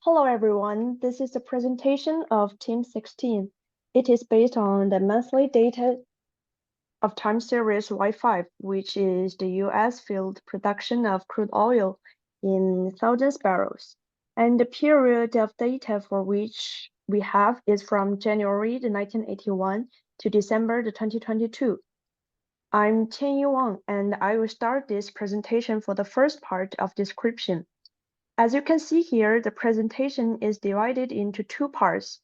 Hello everyone, this is a presentation of Team 16. It is based on the monthly data of time series Y5, which is the US field production of crude oil in thousands barrels. And the period of data for which we have is from January 1981 to December 2022. I'm Qianyi Wang, and I will start this presentation for the first part of description. As you can see here, the presentation is divided into two parts.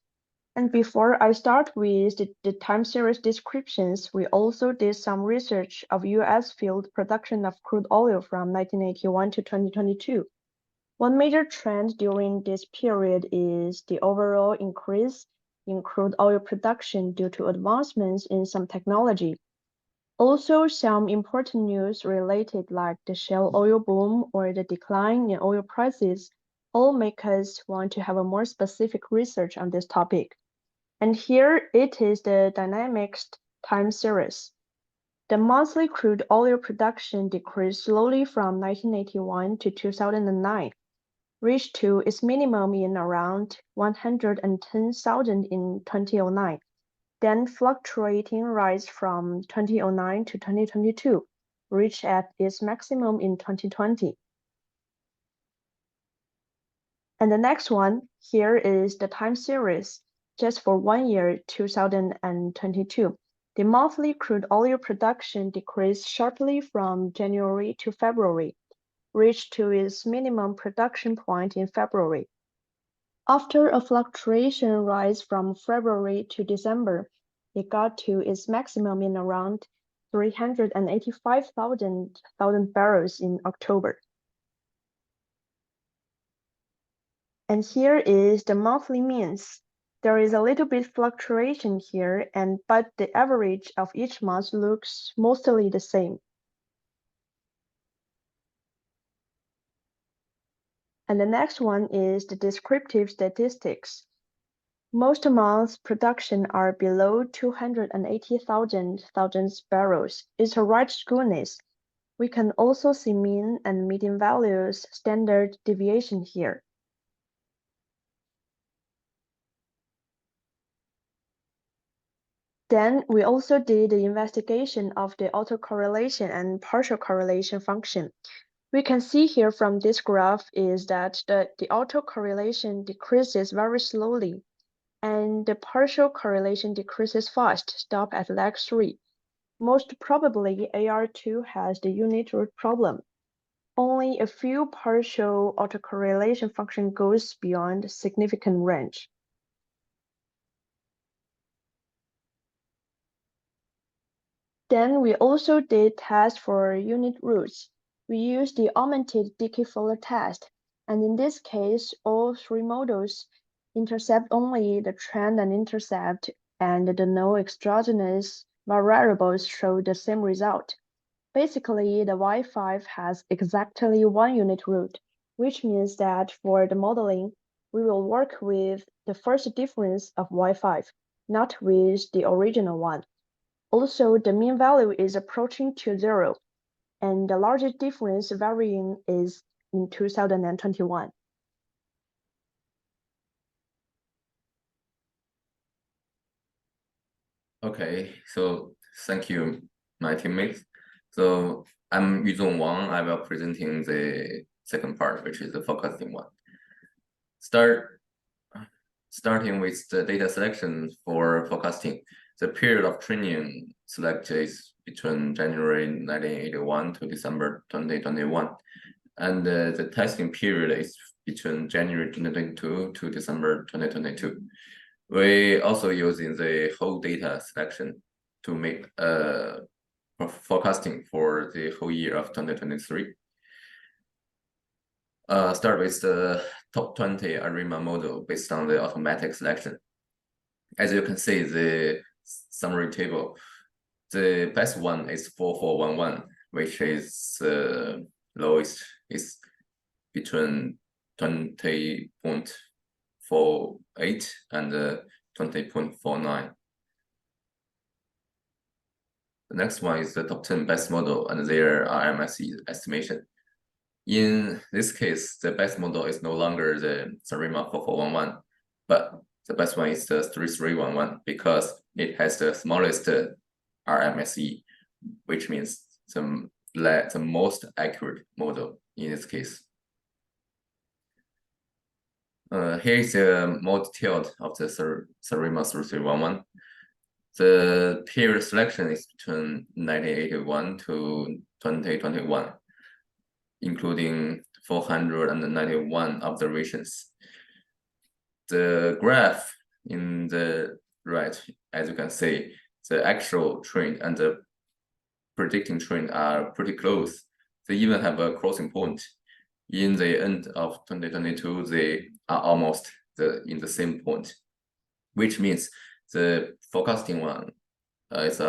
And before I start with the time series descriptions, we also did some research of US field production of crude oil from 1981 to 2022. One major trend during this period is the overall increase in crude oil production due to advancements in some technology. Also, some important news related like the shale oil boom or the decline in oil prices all make us want to have a more specific research on this topic. And here it is the dynamics time series. The monthly crude oil production decreased slowly from 1981 to 2009, reached to its minimum in around 110,000 in 2009. Then fluctuating rise from 2009 to 2022, reached at its maximum in 2020. And the next one here is the time series, just for 1 year, 2022. The monthly crude oil production decreased sharply from January to February, reached to its minimum production point in February. After a fluctuation rise from February to December, it got to its maximum in around 385,000 barrels in October. And here is the monthly means. There is a little bit fluctuation here, but the average of each month looks mostly the same. And the next one is the descriptive statistics. Most months' production are below 280,000 barrels. It's a right skewness. We can also see mean and median values standard deviation here. Then we also did the investigation of the autocorrelation and partial correlation function. We can see here from this graph is that the autocorrelation decreases very slowly, and the partial correlation decreases fast, stop at lag 3. Most probably, AR2 has the unit root problem. Only a few partial autocorrelation function goes beyond significant range. Then we also did tests for unit roots. We used the augmented decay Fuller test, and in this case, all three models intercept only the trend and intercept, and the no exogenous variables show the same result. Basically, the Y5 has exactly one unit root, which means that for the modeling, we will work with the first difference of Y5, not with the original one. Also, the mean value is approaching to 0, and the largest difference varying is in 2021. Okay, so thank you, my teammates. So I'm Yuzhong Wang. I will presenting the second part, which is the forecasting one. Starting with the data selection for forecasting. The period of training selected is between January 1981 to December 2021. And the testing period is between January 2022 to December 2022. We also using the whole data selection to make forecasting for the whole year of 2023. Start with the top 20 ARIMA model based on the automatic selection. As you can see, the summary table, the best one is 4411, which is lowest is between 20.48 and 20.49. The next one is the top 10 best model and their RMS estimation. In this case, the best model is no longer the Sarima 4411, but the best one is the 3311 because it has the smallest RMSE, which means the most accurate model in this case. Here is more detailed of the Sarima 3311. The period selection is between 1981 to 2021, including 491 observations. The graph in the right, as you can see, the actual trend and the predicting trend are pretty close. They even have a crossing point. In the end of 2022, they are almost in the same point, which means the forecasting one is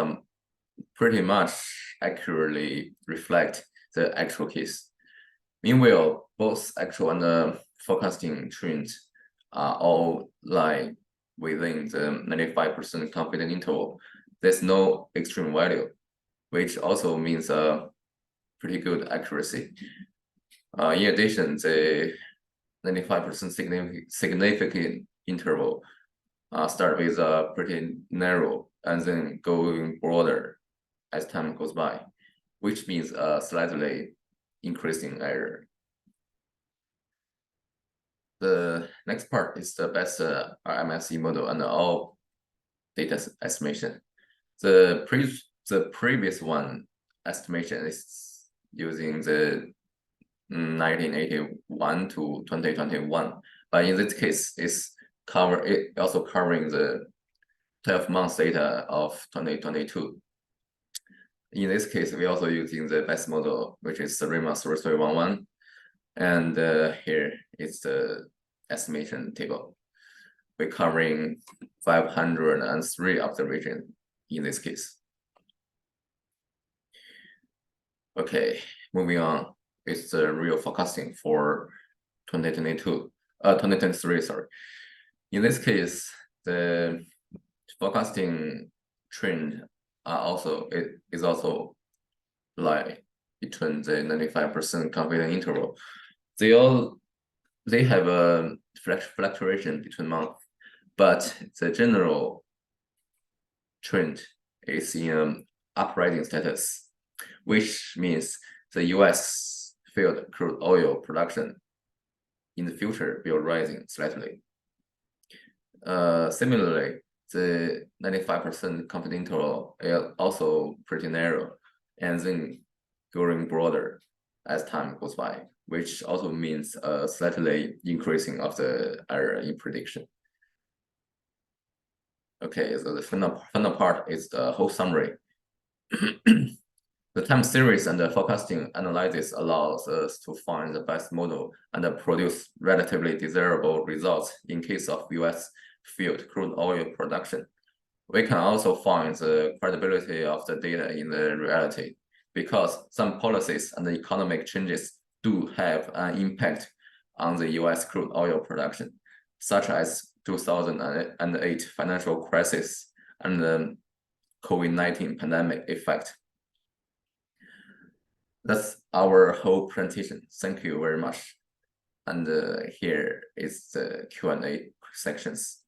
pretty much accurately reflect the actual case. Meanwhile, both actual and forecasting trends are all lie within the 95% confidence interval. There's no extreme value, which also means a pretty good accuracy. In addition, the 95% significant interval start with a pretty narrow and then going broader as time goes by, which means a slightly increasing error. The next part is the best RMSE model and all data estimation. The previous one estimation is using the 1981 to 2021, but in this case, it also covering the 12 months data of 2022. In this case, we also using the best model, which is Sarima 3311. And here is the estimation table. We're covering 503 observations in this case. Okay, moving on. It's the real forecasting for 2023, sorry. In this case, the forecasting trend is also lie between the 95% confidence interval. They have a fluctuation between months, but the general trend is in uprising status, which means the US field crude oil production in the future will rising slightly. Similarly, the 95% confidence interval is also pretty narrow and then going broader as time goes by, which also means a slightly increasing of the error in prediction. Okay, so the final part is the whole summary. The time series and the forecasting analysis allows us to find the best model and produce relatively desirable results in case of US field crude oil production. We can also find the credibility of the data in the reality, because some policies and the economic changes do have an impact on the US crude oil production, such as 2008 financial crisis and the COVID-19 pandemic effect. That's our whole presentation. Thank you very much. And here is the Q&A sections.